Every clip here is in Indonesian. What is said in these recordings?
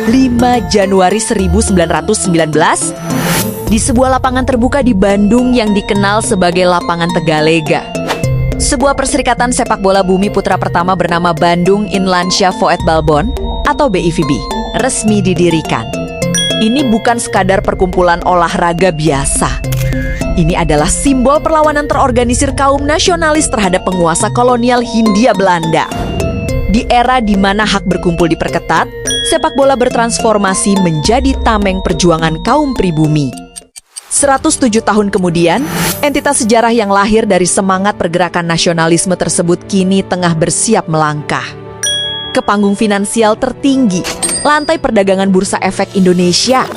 5 Januari 1919 di sebuah lapangan terbuka di Bandung yang dikenal sebagai Lapangan Tegalega. Sebuah perserikatan sepak bola bumi putra pertama bernama Bandung Inlandsha Voetbalbond atau BIVB resmi didirikan. Ini bukan sekadar perkumpulan olahraga biasa. Ini adalah simbol perlawanan terorganisir kaum nasionalis terhadap penguasa kolonial Hindia Belanda. Di era di mana hak berkumpul diperketat, sepak bola bertransformasi menjadi tameng perjuangan kaum pribumi. 107 tahun kemudian, entitas sejarah yang lahir dari semangat pergerakan nasionalisme tersebut kini tengah bersiap melangkah ke panggung finansial tertinggi, lantai perdagangan Bursa Efek Indonesia.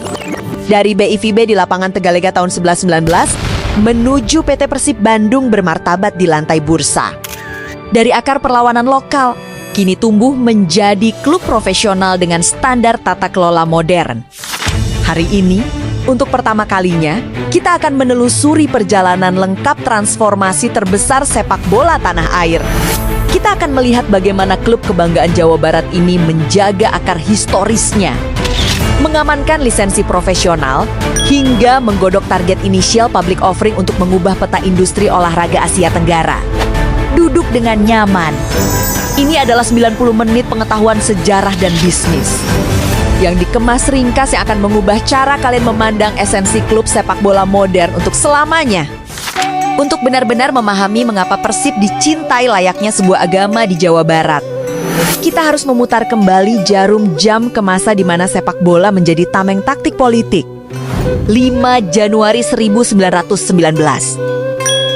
Dari BIVB di Lapangan Tegalega tahun 1119 menuju PT Persib Bandung bermartabat di lantai bursa. Dari akar perlawanan lokal, kini tumbuh menjadi klub profesional dengan standar tata kelola modern. Hari ini, untuk pertama kalinya, kita akan menelusuri perjalanan lengkap transformasi terbesar sepak bola tanah air. Kita akan melihat bagaimana klub kebanggaan Jawa Barat ini menjaga akar historisnya, mengamankan lisensi profesional, hingga menggodok target inisial public offering untuk mengubah peta industri olahraga Asia Tenggara. Duduk dengan nyaman. Ini adalah 90 menit pengetahuan sejarah dan bisnis yang dikemas ringkas yang akan mengubah cara kalian memandang esensi klub sepak bola modern untuk selamanya. Untuk benar-benar memahami mengapa Persib dicintai layaknya sebuah agama di Jawa Barat, kita harus memutar kembali jarum jam ke masa di mana sepak bola menjadi tameng taktik politik. 5 Januari 1919.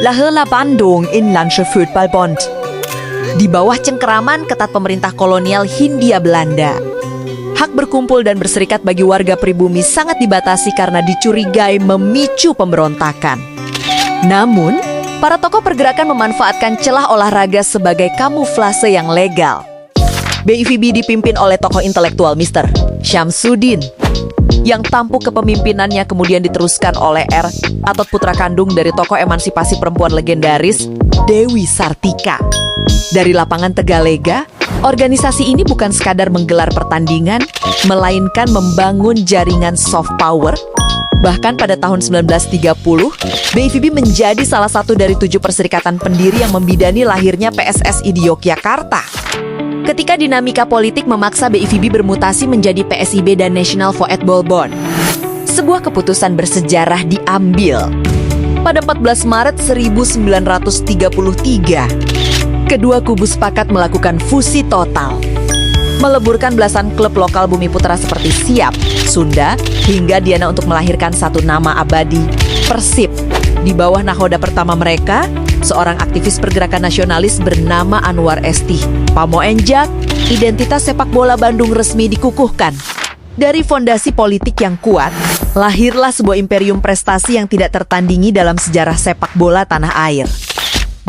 Lahirlah Bandung Inlandsha Voetbalbond. Di bawah cengkeraman ketat pemerintah kolonial Hindia Belanda, hak berkumpul dan berserikat bagi warga pribumi sangat dibatasi karena dicurigai memicu pemberontakan. Namun, para tokoh pergerakan memanfaatkan celah olahraga sebagai kamuflase yang legal. BIVB dipimpin oleh tokoh intelektual Mr. Syamsuddin, yang tampuk kepemimpinannya kemudian diteruskan oleh R. atau putra kandung dari tokoh emansipasi perempuan legendaris, Dewi Sartika. Dari Lapangan Tegalega, organisasi ini bukan sekadar menggelar pertandingan, melainkan membangun jaringan soft power. Bahkan pada tahun 1930, BIVB menjadi salah satu dari 7 perserikatan pendiri yang membidani lahirnya PSSI di Yogyakarta. Ketika dinamika politik memaksa BIVB bermutasi menjadi PSIB dan National Voetbalbond, sebuah keputusan bersejarah diambil. Pada 14 Maret 1933, kedua kubu sepakat melakukan fusi total, meleburkan belasan klub lokal bumi putra seperti Siap, Sunda, hingga Diana untuk melahirkan satu nama abadi, Persib. Di bawah nahoda pertama mereka, seorang aktivis pergerakan nasionalis bernama Anwar Esti Pamoenjak, identitas sepak bola Bandung resmi dikukuhkan. Dari fondasi politik yang kuat, lahirlah sebuah imperium prestasi yang tidak tertandingi dalam sejarah sepak bola tanah air.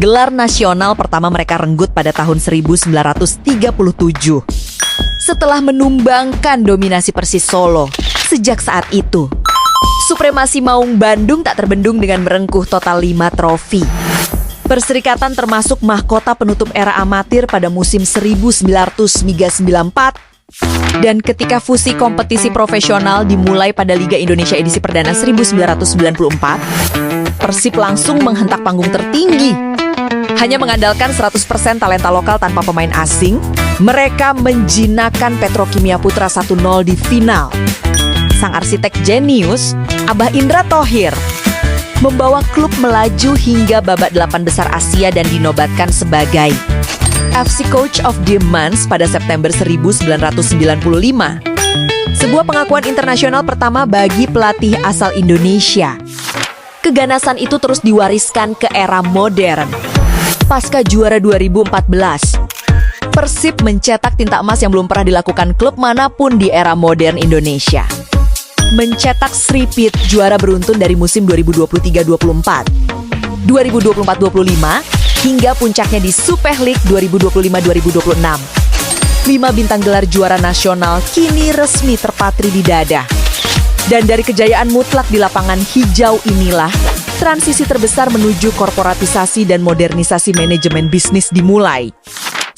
Gelar nasional pertama mereka renggut pada tahun 1937. Setelah menumbangkan dominasi Persis Solo, sejak saat itu, supremasi Maung Bandung tak terbendung dengan merengkuh total 5 trofi. Perserikatan termasuk mahkota penutup era amatir pada musim 1994, dan ketika fusi kompetisi profesional dimulai pada Liga Indonesia edisi perdana 1994, Persib langsung menghentak panggung tertinggi. Hanya mengandalkan 100% talenta lokal tanpa pemain asing, mereka menjinakkan Petrokimia Putra 1-0 di final. Sang arsitek jenius, Abah Indra Thohir, membawa klub melaju hingga babak 8 besar Asia dan dinobatkan sebagai FC Coach of the Month pada September 1995. Sebuah pengakuan internasional pertama bagi pelatih asal Indonesia. Keganasan itu terus diwariskan ke era modern. Pasca juara 2014, Persib mencetak tinta emas yang belum pernah dilakukan klub manapun di era modern Indonesia. Mencetak three-peat juara beruntun dari musim 2023-24, 2024-25, hingga puncaknya di Super League 2025-2026. 5 bintang gelar juara nasional kini resmi terpatri di dada. Dan dari kejayaan mutlak di lapangan hijau inilah, transisi terbesar menuju korporatisasi dan modernisasi manajemen bisnis dimulai.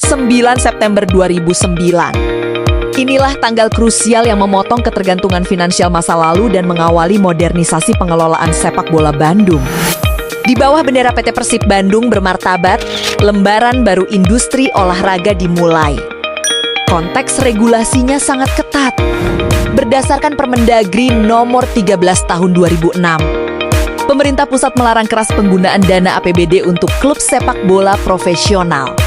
9 September 2009. Inilah tanggal krusial yang memotong ketergantungan finansial masa lalu dan mengawali modernisasi pengelolaan sepak bola Bandung. Di bawah bendera PT Persib Bandung bermartabat, lembaran baru industri olahraga dimulai. Konteks regulasinya sangat ketat. Berdasarkan Permendagri nomor 13 tahun 2006, pemerintah pusat melarang keras penggunaan dana APBD untuk klub sepak bola profesional.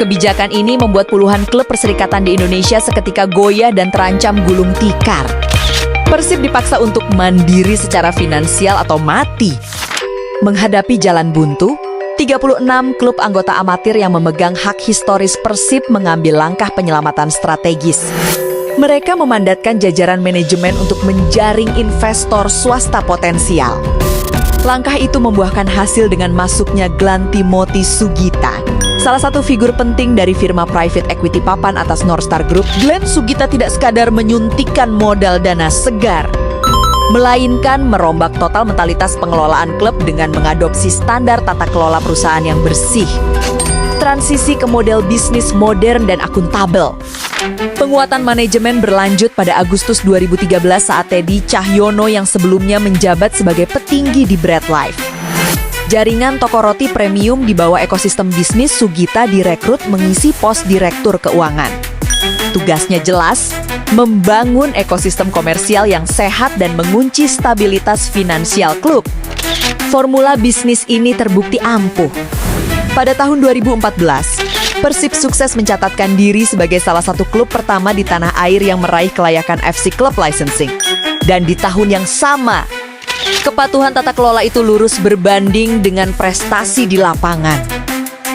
Kebijakan ini membuat puluhan klub perserikatan di Indonesia seketika goyah dan terancam gulung tikar. Persib dipaksa untuk mandiri secara finansial atau mati. Menghadapi jalan buntu, 36 klub anggota amatir yang memegang hak historis Persib mengambil langkah penyelamatan strategis. Mereka memandatkan jajaran manajemen untuk menjaring investor swasta potensial. Langkah itu membuahkan hasil dengan masuknya Glenn Timothy Sugita, salah satu figur penting dari firma private equity papan atas Northstar Group. Glenn Sugita tidak sekadar menyuntikkan modal dana segar, melainkan merombak total mentalitas pengelolaan klub dengan mengadopsi standar tata kelola perusahaan yang bersih. Transisi ke model bisnis modern dan akuntabel. Penguatan manajemen berlanjut pada Agustus 2013 saat Teddy Cahyono yang sebelumnya menjabat sebagai petinggi di Bread Life. Jaringan toko roti premium di bawah ekosistem bisnis Sugita direkrut mengisi pos direktur keuangan. Tugasnya jelas, membangun ekosistem komersial yang sehat dan mengunci stabilitas finansial klub. Formula bisnis ini terbukti ampuh. Pada tahun 2014, Persib sukses mencatatkan diri sebagai salah satu klub pertama di tanah air yang meraih kelayakan FC Club Licensing. Dan di tahun yang sama, kepatuhan tata kelola itu lurus berbanding dengan prestasi di lapangan.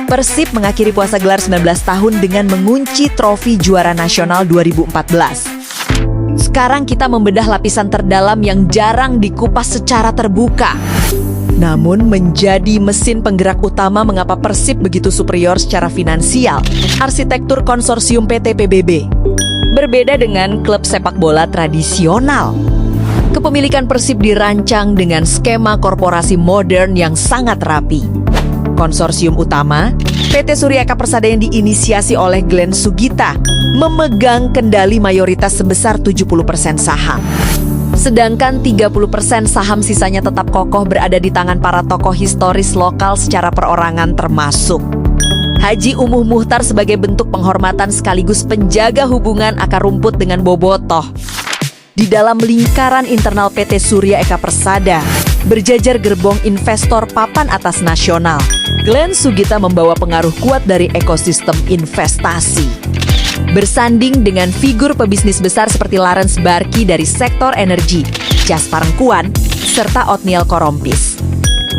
Persib mengakhiri puasa gelar 19 tahun dengan mengunci trofi juara nasional 2014. Sekarang kita membedah lapisan terdalam yang jarang dikupas secara terbuka. Namun menjadi mesin penggerak utama mengapa Persib begitu superior secara finansial. Arsitektur konsorsium PT PBB berbeda dengan klub sepak bola tradisional. Kepemilikan Persib dirancang dengan skema korporasi modern yang sangat rapi. Konsorsium utama, PT Surya Eka Persada yang diinisiasi oleh Glenn Sugita, memegang kendali mayoritas sebesar 70% saham. Sedangkan 30% saham sisanya tetap kokoh berada di tangan para tokoh historis lokal secara perorangan termasuk Haji Umuh Muhtar sebagai bentuk penghormatan sekaligus penjaga hubungan akar rumput dengan Bobotoh. Di dalam lingkaran internal PT Surya Eka Persada, berjajar gerbong investor papan atas nasional. Glenn Sugita membawa pengaruh kuat dari ekosistem investasi. Bersanding dengan figur pebisnis besar seperti Lawrence Barkey dari sektor energi, Jas Parengkuan, serta Otniel Korompis.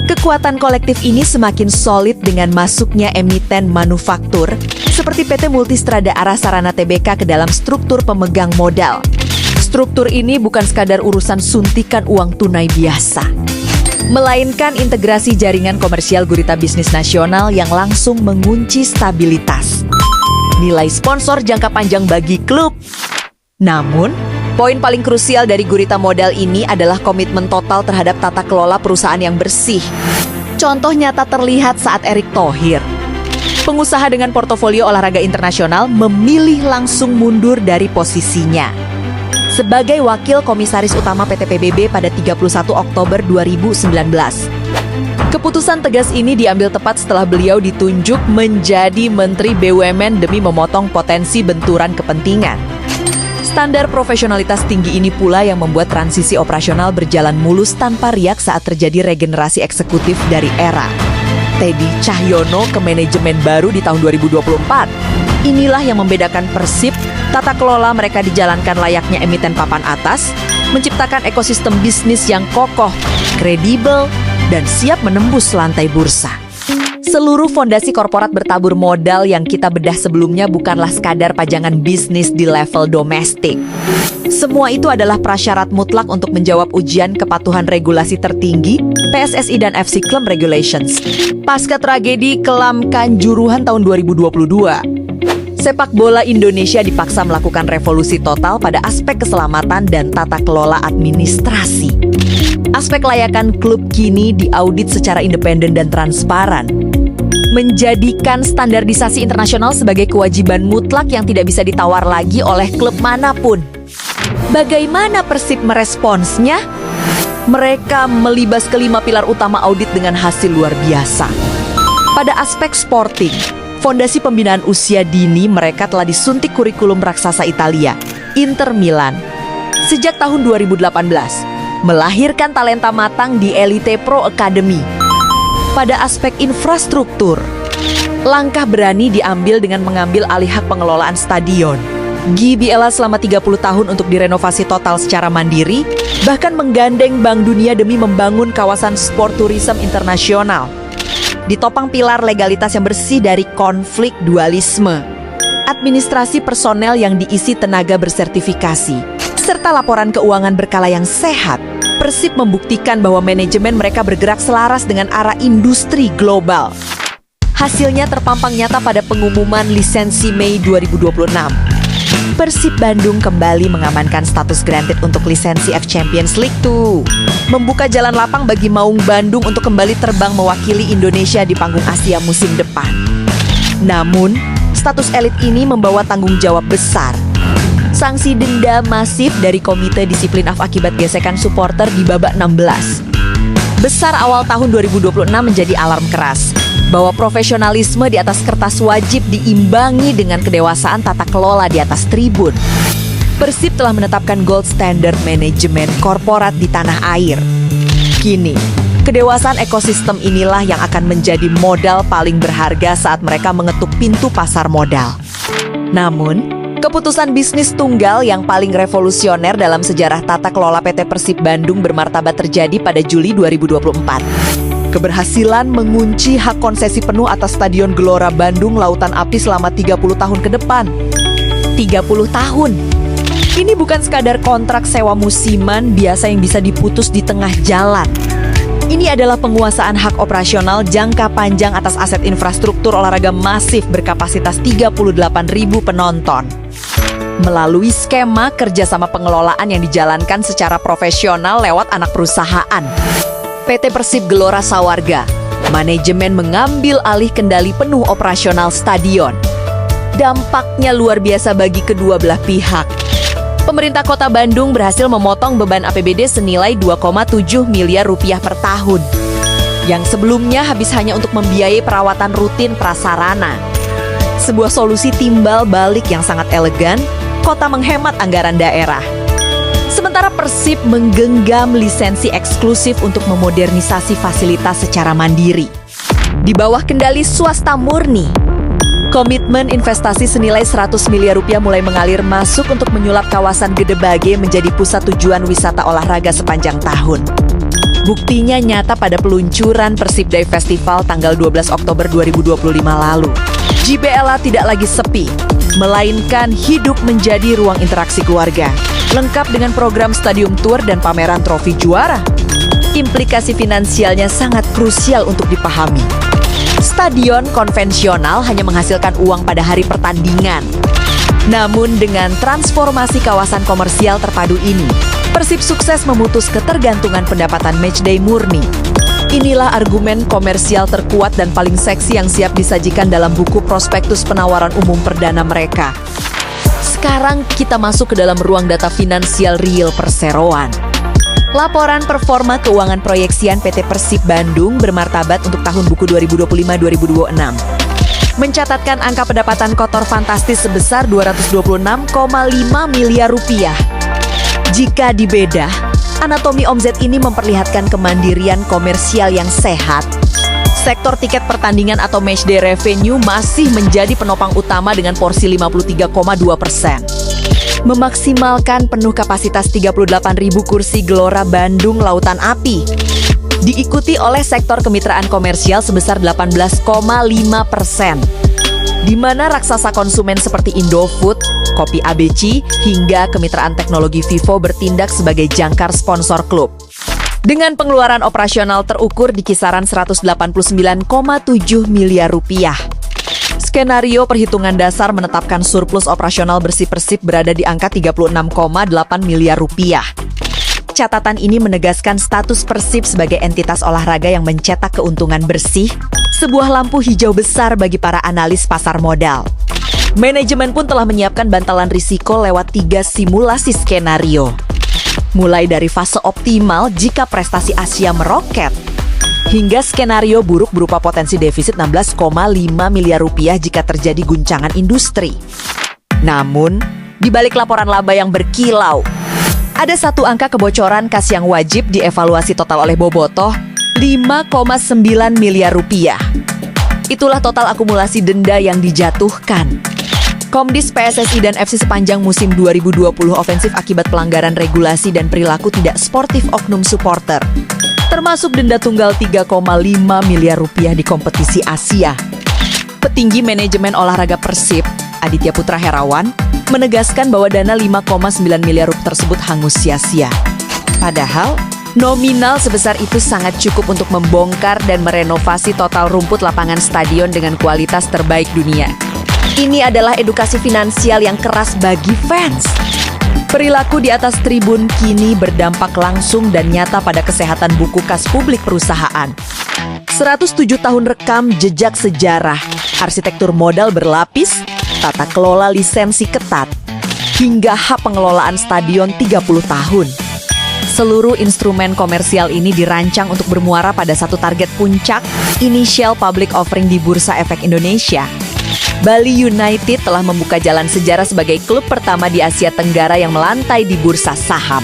Kekuatan kolektif ini semakin solid dengan masuknya emiten manufaktur seperti PT Multistrada Arah Sarana Tbk ke dalam struktur pemegang modal. Struktur ini bukan sekadar urusan suntikan uang tunai biasa, melainkan integrasi jaringan komersial gurita bisnis nasional yang langsung mengunci stabilitas nilai sponsor jangka panjang bagi klub. Namun, poin paling krusial dari gurita modal ini adalah komitmen total terhadap tata kelola perusahaan yang bersih. Contoh nyata terlihat saat Erick Thohir, pengusaha dengan portofolio olahraga internasional, memilih langsung mundur dari posisinya sebagai wakil komisaris utama PT PBB pada 31 Oktober 2019. Keputusan tegas ini diambil tepat setelah beliau ditunjuk menjadi Menteri BUMN demi memotong potensi benturan kepentingan. Standar profesionalitas tinggi ini pula yang membuat transisi operasional berjalan mulus tanpa riak saat terjadi regenerasi eksekutif dari era Teddy Cahyono ke manajemen baru di tahun 2024. Inilah yang membedakan Persib, tata kelola mereka dijalankan layaknya emiten papan atas, menciptakan ekosistem bisnis yang kokoh, kredibel, dan siap menembus lantai bursa. Seluruh fondasi korporat bertabur modal yang kita bedah sebelumnya bukanlah sekadar pajangan bisnis di level domestik. Semua itu adalah prasyarat mutlak untuk menjawab ujian kepatuhan regulasi tertinggi, PSSI dan FC Club Regulations. Pasca tragedi Kelam Kanjuruhan tahun 2022, sepak bola Indonesia dipaksa melakukan revolusi total pada aspek keselamatan dan tata kelola administrasi. Aspek layakan klub kini diaudit secara independen dan transparan. menjadikan standarisasi internasional sebagai kewajiban mutlak yang tidak bisa ditawar lagi oleh klub manapun. Bagaimana Persib meresponsnya? Mereka melibas kelima pilar utama audit dengan hasil luar biasa. Pada aspek sporting, fondasi pembinaan usia dini mereka telah disuntik kurikulum raksasa Italia, Inter Milan. Sejak tahun 2018, melahirkan talenta matang di Elite Pro Academy. Pada aspek infrastruktur, langkah berani diambil dengan mengambil alih hak pengelolaan stadion. GBLA selama 30 tahun untuk direnovasi total secara mandiri, bahkan menggandeng Bank Dunia demi membangun kawasan sport tourism internasional. Ditopang pilar legalitas yang bersih dari konflik dualisme, administrasi personel yang diisi tenaga bersertifikasi, serta laporan keuangan berkala yang sehat, Persib membuktikan bahwa manajemen mereka bergerak selaras dengan arah industri global. Hasilnya terpampang nyata pada pengumuman lisensi Mei 2026. Persib Bandung kembali mengamankan status granted untuk lisensi F Champions League 2. Membuka jalan lapang bagi Maung Bandung untuk kembali terbang mewakili Indonesia di panggung Asia musim depan. Namun, status elit ini membawa tanggung jawab besar. Sanksi denda masif dari Komite Disiplin AF akibat gesekan supporter di babak 16 besar awal tahun 2026 menjadi alarm keras bahwa profesionalisme di atas kertas wajib diimbangi dengan kedewasaan tata kelola di atas tribun. Persib telah menetapkan gold standard manajemen korporat di tanah air. Kini, kedewasaan ekosistem inilah yang akan menjadi modal paling berharga saat mereka mengetuk pintu pasar modal. Namun, keputusan bisnis tunggal yang paling revolusioner dalam sejarah tata kelola PT Persib Bandung bermartabat terjadi pada Juli 2024. Keberhasilan mengunci hak konsesi penuh atas Stadion Gelora Bandung Lautan Api selama 30 tahun ke depan. 30 tahun. Ini bukan sekadar kontrak sewa musiman biasa yang bisa diputus di tengah jalan. Ini adalah penguasaan hak operasional jangka panjang atas aset infrastruktur olahraga masif berkapasitas 38.000 penonton. Melalui skema kerjasama pengelolaan yang dijalankan secara profesional lewat anak perusahaan, PT Persib Gelora Sawarga, manajemen mengambil alih kendali penuh operasional stadion. Dampaknya luar biasa bagi kedua belah pihak. Pemerintah Kota Bandung berhasil memotong beban APBD senilai 2,7 miliar rupiah per tahun, yang sebelumnya habis hanya untuk membiayai perawatan rutin prasarana. Sebuah solusi timbal balik yang sangat elegan, kota menghemat anggaran daerah. Sementara Persib menggenggam lisensi eksklusif untuk memodernisasi fasilitas secara mandiri. Di bawah kendali swasta murni, komitmen investasi senilai 100 miliar rupiah mulai mengalir masuk untuk menyulap kawasan Gedebage menjadi pusat tujuan wisata olahraga sepanjang tahun. Buktinya nyata pada peluncuran Persib Day Festival tanggal 12 Oktober 2025 lalu. GBLA tidak lagi sepi, melainkan hidup menjadi ruang interaksi keluarga, lengkap dengan program stadium tour dan pameran trofi juara. Implikasi finansialnya sangat krusial untuk dipahami. Stadion konvensional hanya menghasilkan uang pada hari pertandingan. Namun dengan transformasi kawasan komersial terpadu ini, Persib sukses memutus ketergantungan pendapatan matchday murni. Inilah argumen komersial terkuat dan paling seksi yang siap disajikan dalam buku prospektus penawaran umum perdana mereka. Sekarang kita masuk ke dalam ruang data finansial real perseroan. Laporan performa keuangan proyeksian PT Persib Bandung bermartabat untuk tahun buku 2025-2026. Mencatatkan angka pendapatan kotor fantastis sebesar 226,5 miliar rupiah. Jika dibedah, anatomi omzet ini memperlihatkan kemandirian komersial yang sehat. Sektor tiket pertandingan atau matchday revenue masih menjadi penopang utama dengan porsi 53,2%. Memaksimalkan penuh kapasitas 38.000 kursi Gelora Bandung Lautan Api. Diikuti oleh sektor kemitraan komersial sebesar 18,5%. Di mana raksasa konsumen seperti Indofood, Kopi ABC, hingga kemitraan teknologi Vivo bertindak sebagai jangkar sponsor klub. Dengan pengeluaran operasional terukur di kisaran 189,7 miliar rupiah. Skenario perhitungan dasar menetapkan surplus operasional bersih Persib berada di angka 36,8 miliar rupiah. catatan ini menegaskan status Persib sebagai entitas olahraga yang mencetak keuntungan bersih, sebuah lampu hijau besar bagi para analis pasar modal. Manajemen pun telah menyiapkan bantalan risiko lewat 3 simulasi skenario. Mulai dari fase optimal jika prestasi Asia meroket, hingga skenario buruk berupa potensi defisit 16,5 miliar rupiah jika terjadi guncangan industri. Namun, di balik laporan laba yang berkilau, ada satu angka kebocoran kas yang wajib dievaluasi total oleh Bobotoh, 5,9 miliar rupiah. Itulah total akumulasi denda yang dijatuhkan. Komdis PSSI dan FC sepanjang musim 2020 ofensif akibat pelanggaran regulasi dan perilaku tidak sportif oknum supporter, termasuk denda tunggal 3,5 miliar rupiah di kompetisi Asia. Petinggi manajemen olahraga Persib, Aditya Putra Herawan, menegaskan bahwa dana 5,9 miliar rupiah tersebut hangus sia-sia. Padahal, nominal sebesar itu sangat cukup untuk membongkar dan merenovasi total rumput lapangan stadion dengan kualitas terbaik dunia. Ini adalah edukasi finansial yang keras bagi fans. Perilaku di atas tribun kini berdampak langsung dan nyata pada kesehatan buku kas publik perusahaan. 107 tahun rekam jejak sejarah, arsitektur modal berlapis, tata kelola lisensi ketat, hingga hak pengelolaan stadion 30 tahun. Seluruh instrumen komersial ini dirancang untuk bermuara pada satu target puncak, initial public offering di Bursa Efek Indonesia. Bali United telah membuka jalan sejarah sebagai klub pertama di Asia Tenggara yang melantai di bursa saham.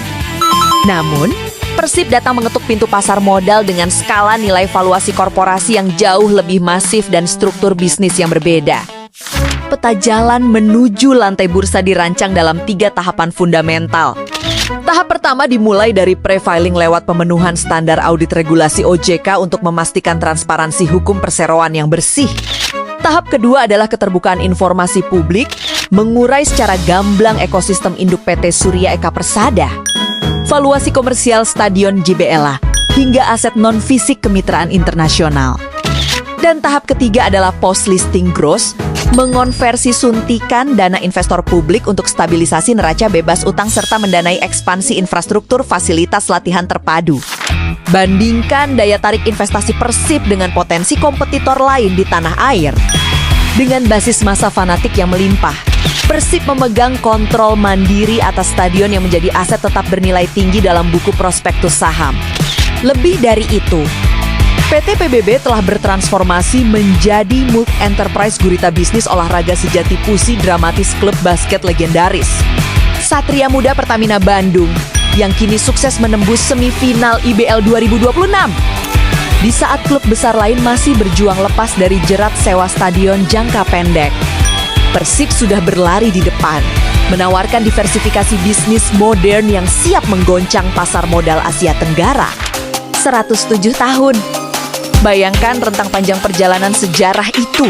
Namun, Persib datang mengetuk pintu pasar modal dengan skala nilai valuasi korporasi yang jauh lebih masif dan struktur bisnis yang berbeda. Peta jalan menuju lantai bursa dirancang dalam 3 tahapan fundamental. Tahap pertama dimulai dari pre-filing lewat pemenuhan standar audit regulasi OJK untuk memastikan transparansi hukum perseroan yang bersih. Tahap kedua adalah keterbukaan informasi publik, mengurai secara gamblang ekosistem induk PT Surya Eka Persada, valuasi komersial Stadion JBLA, hingga aset non-fisik kemitraan internasional. Dan tahap ketiga adalah post-listing gross, mengonversi suntikan dana investor publik untuk stabilisasi neraca bebas utang serta mendanai ekspansi infrastruktur fasilitas latihan terpadu. Bandingkan daya tarik investasi Persib dengan potensi kompetitor lain di tanah air. Dengan basis massa fanatik yang melimpah, Persib memegang kontrol mandiri atas stadion yang menjadi aset tetap bernilai tinggi dalam buku prospektus saham. Lebih dari itu, PT PBB telah bertransformasi menjadi multi-enterprise gurita bisnis olahraga sejati pusi dramatis klub basket legendaris Satria Muda Pertamina Bandung yang kini sukses menembus semifinal IBL 2026. Di saat klub besar lain masih berjuang lepas dari jerat sewa stadion jangka pendek, Persib sudah berlari di depan, menawarkan diversifikasi bisnis modern yang siap menggoncang pasar modal Asia Tenggara. 107 tahun. Bayangkan rentang panjang perjalanan sejarah itu.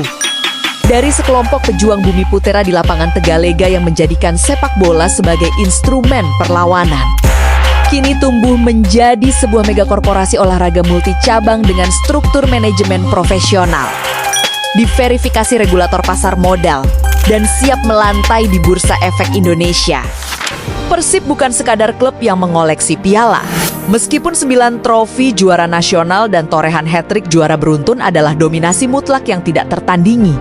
Dari sekelompok pejuang bumi putera di lapangan Tegalega yang menjadikan sepak bola sebagai instrumen perlawanan, kini tumbuh menjadi sebuah megakorporasi olahraga multicabang dengan struktur manajemen profesional, diverifikasi regulator pasar modal, dan siap melantai di Bursa Efek Indonesia. Persib bukan sekadar klub yang mengoleksi piala. Meskipun 9 trofi juara nasional dan torehan hat-trick juara beruntun adalah dominasi mutlak yang tidak tertandingi,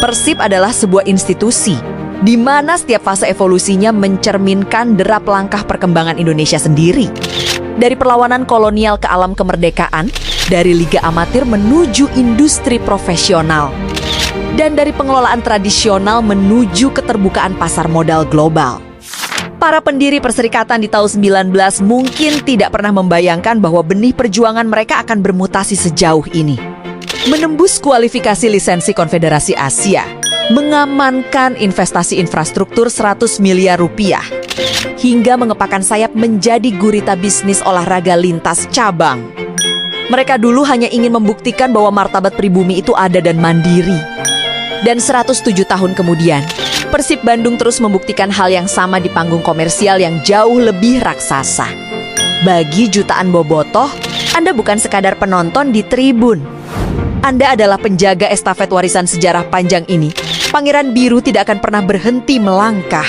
Persib adalah sebuah institusi di mana setiap fase evolusinya mencerminkan derap langkah perkembangan Indonesia sendiri. Dari perlawanan kolonial ke alam kemerdekaan, dari liga amatir menuju industri profesional, dan dari pengelolaan tradisional menuju keterbukaan pasar modal global. Para pendiri perserikatan di tahun 19 mungkin tidak pernah membayangkan bahwa benih perjuangan mereka akan bermutasi sejauh ini. Menembus kualifikasi lisensi Konfederasi Asia, mengamankan investasi infrastruktur 100 miliar rupiah, hingga mengepakkan sayap menjadi gurita bisnis olahraga lintas cabang. Mereka dulu hanya ingin membuktikan bahwa martabat pribumi itu ada dan mandiri. Dan 107 tahun kemudian, Persib Bandung terus membuktikan hal yang sama di panggung komersial yang jauh lebih raksasa. Bagi jutaan bobotoh, Anda bukan sekadar penonton di tribun. Anda adalah penjaga estafet warisan sejarah panjang ini. Pangeran Biru tidak akan pernah berhenti melangkah.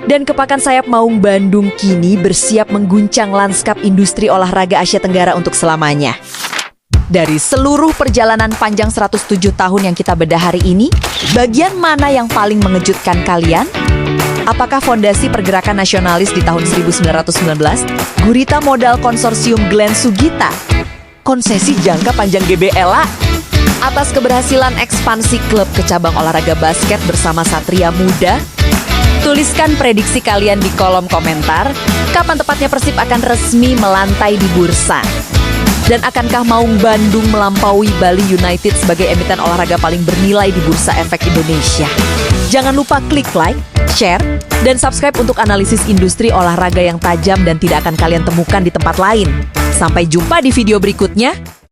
Dan kepakan sayap Maung Bandung kini bersiap mengguncang lanskap industri olahraga Asia Tenggara untuk selamanya. Dari seluruh perjalanan panjang 107 tahun yang kita bedah hari ini, bagian mana yang paling mengejutkan kalian? Apakah fondasi pergerakan nasionalis di tahun 1919, gurita modal konsorsium Glenn Sugita, konsesi jangka panjang GBLA, atas keberhasilan ekspansi klub ke cabang olahraga basket bersama Satria Muda? Tuliskan prediksi kalian di kolom komentar, kapan tepatnya Persib akan resmi melantai di bursa? Dan akankah Maung Bandung melampaui Bali United sebagai emiten olahraga paling bernilai di Bursa Efek Indonesia? Jangan lupa klik like, share, dan subscribe untuk analisis industri olahraga yang tajam dan tidak akan kalian temukan di tempat lain. Sampai jumpa di video berikutnya.